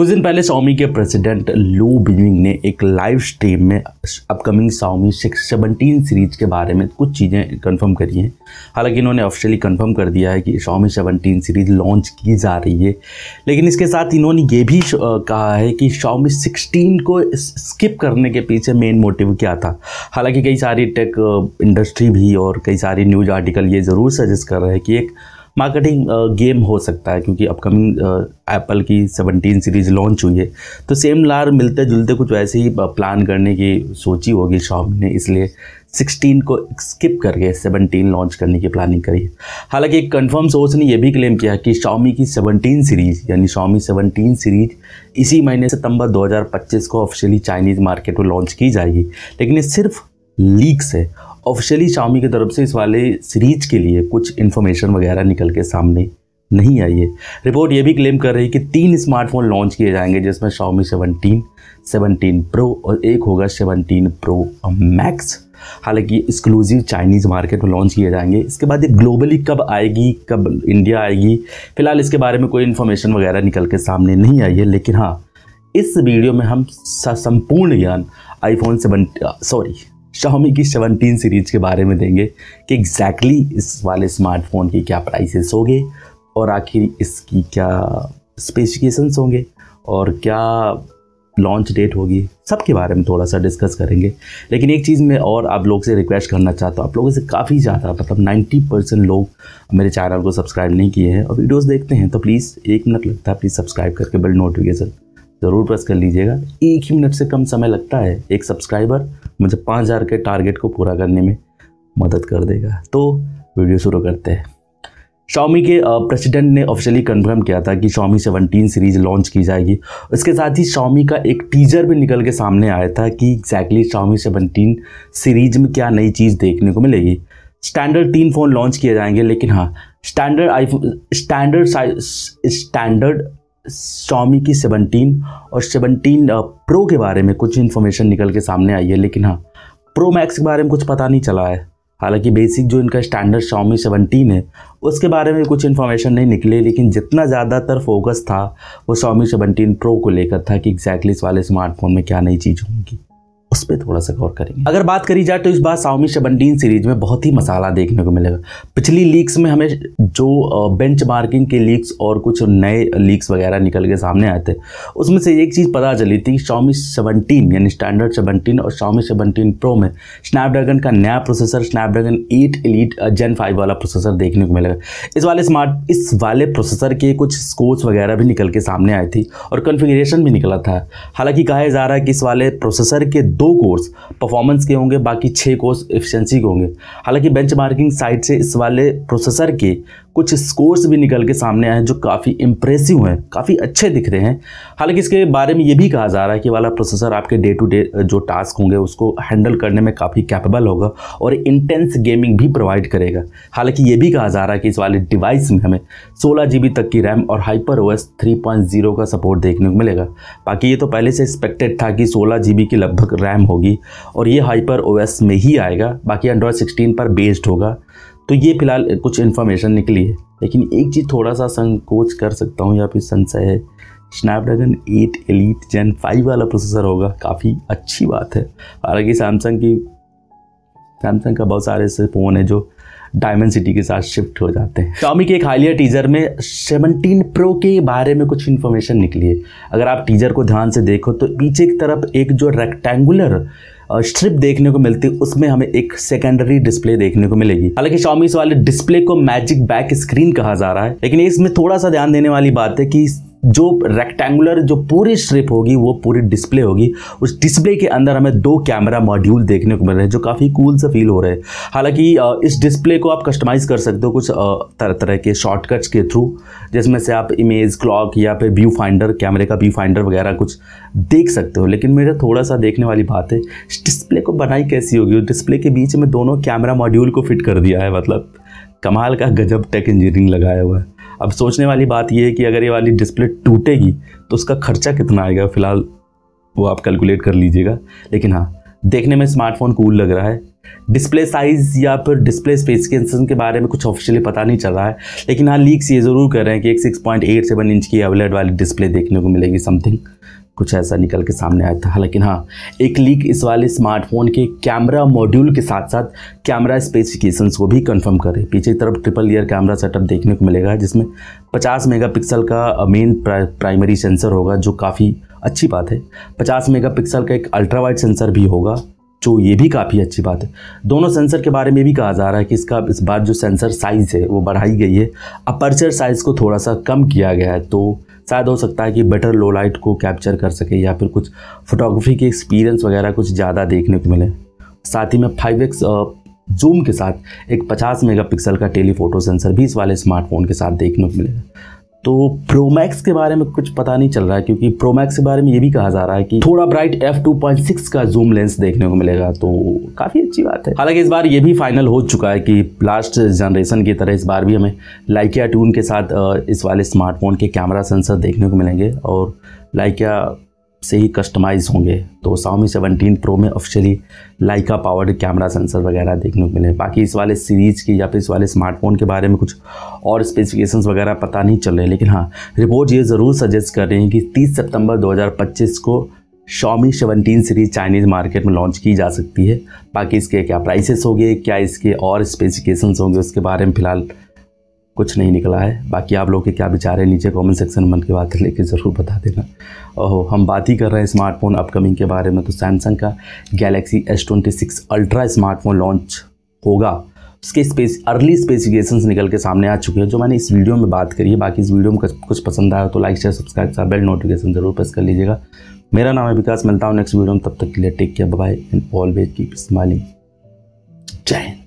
कुछ दिन पहले Xiaomi के प्रेसिडेंट लू बिंग ने एक लाइव स्ट्रीम में अपकमिंग Xiaomi 17 सीरीज के बारे में कुछ चीज़ें कंफर्म करी हैं। हालांकि इन्होंने ऑफिशियली कंफर्म कर दिया है कि Xiaomi 17 सीरीज लॉन्च की जा रही है, लेकिन इसके साथ इन्होंने ये भी कहा है कि Xiaomi 16 को स्किप करने के पीछे मेन मोटिव क्या था। हालांकि कई सारी टेक इंडस्ट्री भी और कई सारी न्यूज़ आर्टिकल ये ज़रूर सजेस्ट कर रहे हैं कि एक मार्केटिंग गेम हो सकता है, क्योंकि अपकमिंग एप्पल की 17 सीरीज़ लॉन्च हुई है, तो सेम लार मिलते जुलते कुछ वैसे ही प्लान करने की सोची होगी Xiaomi ने, इसलिए 16 को स्किप करके 17 लॉन्च करने की प्लानिंग करी है। हालांकि एक कंफर्म सोर्स ने यह भी क्लेम किया कि Xiaomi की 17 सीरीज़ यानी Xiaomi 17 सीरीज इसी महीने सितंबर 2025 को ऑफिशियली चाइनीज़ मार्केट में लॉन्च की जाएगी, लेकिन ये सिर्फ लीक्स है। ऑफिशियली Xiaomi की तरफ से इस वाले सीरीज के लिए कुछ इन्फॉर्मेशन वगैरह निकल के सामने नहीं आई है। रिपोर्ट ये भी क्लेम कर रही है कि 3 स्मार्टफोन लॉन्च किए जाएंगे, जिसमें Xiaomi 17, 17 Pro और एक होगा 17 Pro Max। हालांकि एक्सक्लूसिव चाइनीज़ मार्केट में लॉन्च किए जाएंगे। इसके बाद ये ग्लोबली कब आएगी, कब इंडिया आएगी, फिलहाल इसके बारे में कोई इन्फॉर्मेशन वगैरह निकल के सामने नहीं आई है। लेकिन हाँ, इस वीडियो में हम संपूर्ण ज्ञान Xiaomi की 17 सीरीज के बारे में देंगे कि एग्जैक्टली इस वाले स्मार्टफोन की क्या प्राइसेस होंगे और आखिर इसकी क्या स्पेसिफिकेशंस होंगे और क्या लॉन्च डेट होगी, सब के बारे में थोड़ा सा डिस्कस करेंगे। लेकिन एक चीज़ मैं और आप लोग से रिक्वेस्ट करना चाहता हूँ, आप लोगों से काफ़ी ज़्यादा मतलब 90% लोग मेरे चैनल को सब्सक्राइब नहीं किए हैं और वीडियोज़ देखते हैं, तो प्लीज़ 1 मिनट लगता है, प्लीज़ सब्सक्राइब करके बेल नोटिफिकेशन ज़रूर प्रेस कर लीजिएगा। 1 ही मिनट से कम समय लगता है, एक सब्सक्राइबर मुझे 5000 के टारगेट को पूरा करने में मदद कर देगा। तो वीडियो शुरू करते हैं। Xiaomi के प्रेसिडेंट ने ऑफिशियली कंफर्म किया था कि Xiaomi 17 सीरीज लॉन्च की जाएगी। इसके साथ ही Xiaomi का एक टीजर भी निकल के सामने आया था कि एग्जैक्टली Xiaomi 17 सीरीज में क्या नई चीज़ देखने को मिलेगी। स्टैंडर्ड 3 फ़ोन लॉन्च किए जाएंगे, लेकिन हाँ, स्टैंडर्ड Xiaomi की 17 और 17 Pro के बारे में कुछ इन्फॉर्मेशन निकल के सामने आई है, लेकिन हाँ, Pro Max के बारे में कुछ पता नहीं चला है। हालांकि बेसिक जो इनका स्टैंडर्ड Xiaomi 17 है उसके बारे में कुछ इन्फॉर्मेशन नहीं निकले, लेकिन जितना ज़्यादातर फोकस था वो Xiaomi 17 Pro को लेकर था कि एग्जैक्टली इस वाले स्मार्टफोन में क्या नई चीज़ होंगी, उस पर थोड़ा सा गौर करेंगे। अगर बात करी जाए तो इस बार Xiaomi 17 सीरीज में बहुत ही मसाला देखने को मिलेगा। पिछली लीक्स में हमें जो बेंचमार्किंग के लीक्स और कुछ नए लीक्स वगैरह निकल के सामने आए थे, उसमें से एक चीज़ पता चली थी, Xiaomi 17 यानी स्टैंडर्ड 17 और Xiaomi 17 Pro में स्नैपड्रैगन का नया प्रोसेसर स्नैपड्रैगन 8 Elite Gen 5 वाला प्रोसेसर देखने को मिलेगा। इस वाले प्रोसेसर के कुछ स्कोर्स वगैरह भी निकल के सामने आई थी और कॉन्फ़िगरेशन भी निकला था। हालांकि कहा जा रहा है कि इस वाले प्रोसेसर के 2 कोर्स परफॉर्मेंस के होंगे, बाकी 6 कोर्स एफिशिएंसी के होंगे। हालांकि बेंचमार्किंग साइट से इस वाले प्रोसेसर के कुछ स्कोर्स भी निकल के सामने आए हैं जो काफ़ी इंप्रेसिव हैं, काफ़ी अच्छे दिख रहे हैं। हालांकि इसके बारे में ये भी कहा जा रहा है कि वाला प्रोसेसर आपके डे टू डे जो टास्क होंगे उसको हैंडल करने में काफ़ी कैपेबल होगा और इंटेंस गेमिंग भी प्रोवाइड करेगा। हालांकि ये भी कहा जा रहा है कि इस वाले डिवाइस में हमें 16 GB तक की रैम और HyperOS 3.0 का सपोर्ट देखने को मिलेगा। बाकी ये तो पहले से एक्सपेक्टेड था कि 16 GB की लगभग रैम होगी और ये HyperOS में ही आएगा, बाकी Android 16 पर बेस्ड होगा। तो ये फिलहाल कुछ इन्फॉर्मेशन निकली है, लेकिन एक चीज़ थोड़ा सा संकोच कर सकता हूँ या फिर संशय है, स्नैपड्रैगन 8 Elite Gen 5 वाला प्रोसेसर होगा, काफ़ी अच्छी बात है। हालांकि सैमसंग का बहुत सारे ऐसे फ़ोन है जो डायमेंसिटी के साथ शिफ्ट हो जाते हैं। Xiaomi के एक हालिया टीज़र में 17 Pro के बारे में कुछ इन्फॉर्मेशन निकली है। अगर आप टीज़र को ध्यान से देखो तो पीछे की तरफ एक जो रेक्टेंगुलर स्ट्रिप देखने को मिलती है, उसमें हमें एक सेकेंडरी डिस्प्ले देखने को मिलेगी। हालांकि Xiaomi इस वाले डिस्प्ले को मैजिक बैक स्क्रीन कहा जा रहा है, लेकिन इसमें थोड़ा सा ध्यान देने वाली बात है कि जो रेक्टेंगुलर जो पूरी स्ट्रिप होगी वो पूरी डिस्प्ले होगी। उस डिस्प्ले के अंदर हमें 2 कैमरा मॉड्यूल देखने को मिल रहे हैं जो काफ़ी कूल से फील हो रहे हैं। हालांकि इस डिस्प्ले को आप कस्टमाइज़ कर सकते हो कुछ तरह तरह के शॉर्टकट्स के थ्रू, जिसमें से आप इमेज क्लॉक या फिर व्यू फाइंडर, कैमरे का व्यू फाइंडर वगैरह कुछ देख सकते हो। लेकिन मेरा थोड़ा सा देखने वाली बात है, इस डिस्प्ले को बनाई कैसी होगी। डिस्प्ले के बीच में दोनों कैमरा मॉड्यूल को फिट कर दिया है, मतलब कमाल का गजब टेक इंजीनियरिंग लगाया हुआ है। अब सोचने वाली बात यह है कि अगर ये वाली डिस्प्ले टूटेगी तो उसका खर्चा कितना आएगा, फिलहाल वो आप कैलकुलेट कर लीजिएगा। लेकिन हाँ, देखने में स्मार्टफोन कूल लग रहा है, डिस्प्ले साइज़ या फिर डिस्प्ले स्पेसिफिकेशन के बारे में कुछ ऑफिशियली पता नहीं चल रहा है, लेकिन हाँ लीक्स ये ज़रूर कर रहे हैं कि एक 6.87 इंच की एवलेट वाली डिस्प्ले देखने को मिलेगी, समथिंग कुछ ऐसा निकल के सामने आया था। लेकिन हाँ, एक लीक इस वाले स्मार्टफोन के कैमरा मॉड्यूल के साथ साथ कैमरा स्पेसिफिकेशंस को भी कंफर्म करे। पीछे की तरफ ट्रिपल लेयर कैमरा सेटअप देखने को मिलेगा, जिसमें 50 मेगापिक्सल का मेन प्राइमरी सेंसर होगा, जो काफ़ी अच्छी बात है। 50 मेगापिक्सल का एक अल्ट्रा वाइड सेंसर भी होगा, जो ये भी काफ़ी अच्छी बात है। दोनों सेंसर के बारे में भी कहा जा रहा है कि इस बार जो सेंसर साइज़ है वो बढ़ाई गई है, अपर्चर साइज़ को थोड़ा सा कम किया गया है, तो शायद हो सकता है कि बेटर लो लाइट को कैप्चर कर सके या फिर कुछ फोटोग्राफी के एक्सपीरियंस वगैरह कुछ ज़्यादा देखने को मिले। साथ ही में 5x जूम के साथ एक 50 मेगापिक्सल का टेलीफोटो सेंसर भी इस वाले स्मार्टफोन के साथ देखने को मिलेगा। तो प्रो मैक्स के बारे में कुछ पता नहीं चल रहा है, क्योंकि प्रो मैक्स के बारे में ये भी कहा जा रहा है कि थोड़ा ब्राइट f2.6 का जूम लेंस देखने को मिलेगा, तो काफ़ी अच्छी बात है। हालांकि इस बार ये भी फाइनल हो चुका है कि लास्ट जनरेशन की तरह इस बार भी हमें लाइका ट्यून के साथ इस वाले स्मार्टफोन के कैमरा सेंसर देखने को मिलेंगे और लाइका से ही कस्टमाइज होंगे। तो Xiaomi 17 Pro में ऑफिशियली लाइका पावर्ड कैमरा सेंसर वगैरह देखने को मिले। बाकी इस वाले सीरीज़ की या फिर इस वाले स्मार्टफोन के बारे में कुछ और स्पेसिफिकेशंस वगैरह पता नहीं चल रहे, लेकिन हाँ रिपोर्ट ये ज़रूर सजेस्ट कर रही हैं कि 30 सितंबर 2025 को Xiaomi 17 सीरीज़ चाइनीज़ मार्केट में लॉन्च की जा सकती है। बाकी इसके क्या प्राइसेस होंगे, क्या इसके और स्पेसिफिकेशंस होंगे, उसके बारे में फ़िलहाल कुछ नहीं निकला है। बाकी आप लोग के क्या विचार है नीचे कमेंट सेक्शन में मन की बात लेके ज़रूर बता देना। ओहो, हम बात ही कर रहे हैं स्मार्टफोन अपकमिंग के बारे में, तो सैमसंग का Galaxy S26 ultra smartphone launch होगा। उसके अर्ली स्पेसिफिकेशंस निकल के सामने आ चुके हैं, जो मैंने इस वीडियो में बात करी है। बाकी इस वीडियो में कुछ पसंद आया तो लाइक शेयर सब्सक्राइब का बेल नोटिफिकेशन जरूर प्रेस कर लीजिएगा। मेरा नाम है विकास, मिलता हूँ नेक्स्ट वीडियो में, तब तक के लिए take care, bye and always keep smiling. जय हिंद।